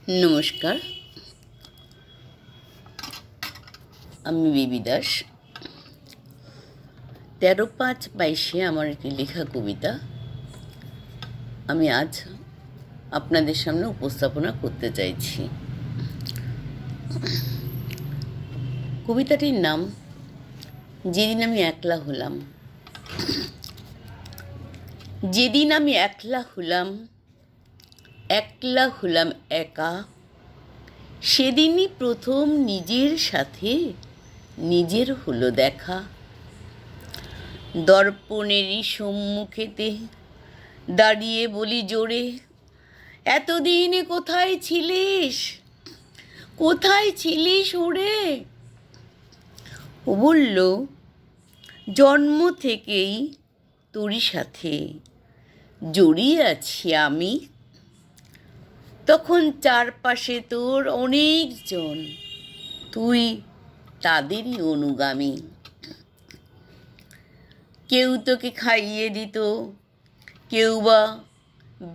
নমস্কার, আমি বেবি দাস। 13/5/22 আমার একটি লেখা কবিতা আমি আজ আপনাদের সামনে উপস্থাপনা করতে চাইছি। কবিতাটির নাম যেদিন আমি একলা হলাম। যেদিন আমি একলা হলাম একা, সেদিনই প্রথম নিজের সাথে নিজের হলো দেখা। দর্পণেরই সম্মুখেতে দাঁড়িয়ে বলি জোরে, এতদিনে কোথায় ছিলিস ওরে? ও বলল, জন্ম থেকেই তোরই সাথে জড়িয়ে আছি আমি। তখন চারপাশে তোর অনেকজন, তুই তাদেরই অনুগামী। কেউ তোকে খাইয়ে দিত, কেউ বা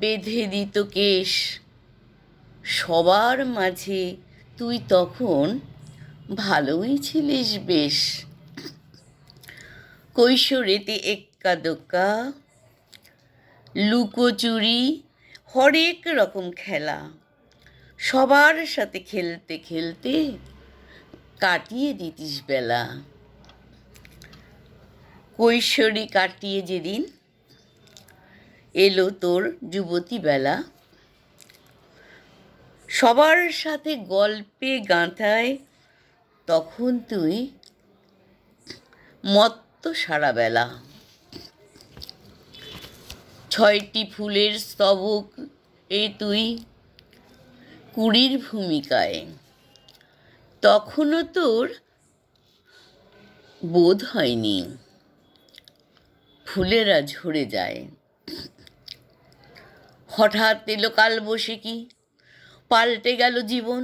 বেঁধে দিত কেশ। সবার মাঝে তুই তখন ভালোই ছিলিস বেশ। কৈশোরেতে এক্কা দোক্কা, লুকোচুরি, হরেক রকম খেলা, সবার সাথে খেলতে খেলতে কাটিয়ে দিতিস বেলা। কৈশোরী কাটিয়ে যেদিন এলো তোর যুবতী বেলা, সবার সাথে গল্পে গাঁথায় তখন তুই মত্ত সারা বেলা। 6টি ফুলের স্তবক তুই 20র ভূমিকায়, তখনও তোর বোধ হয়নি ফুলেরা ঝরে যায়। হঠাৎ এলো কালবৈশাখী, পাল্টে গেল জীবন।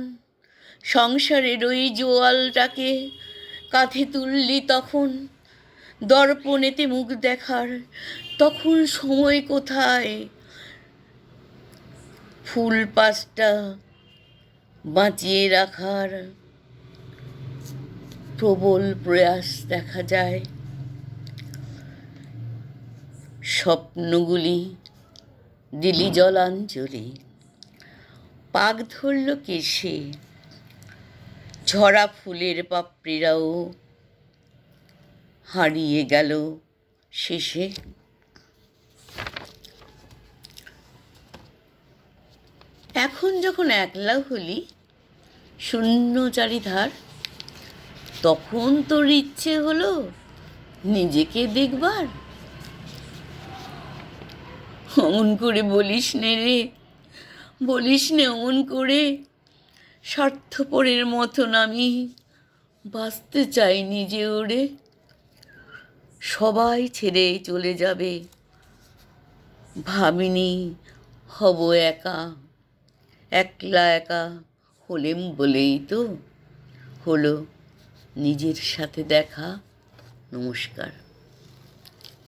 সংসারের ওই জোয়ালটাকে কাঁধে তুললি তখন। দর্পণেতে মুখ দেখার তখন সময় কোথায়? ফুল পাশটা বাঁচিয়ে রাখার প্রবল প্রয়াস দেখা যায়। স্বপ্নগুলি দিলি জলাঞ্জলি, পাক ধরল কেশে। ঝরা ফুলের পাপড়িরাও হারিয়ে গেল শেষে। এখন যখন একলা হলি শূন্য চারিধার, তখন তোর ইচ্ছে হলো নিজেকে দেখবার। অমন করে বলিস নে অমন করে। স্বার্থপরের মতন আমি বাঁচতে চাই নিজে ওরে। সবাই ছেড়ে চলে যাবে, ভাবিনি হব একলা হলেম বলেই তো হলো নিজের সাথে দেখা। নমস্কার।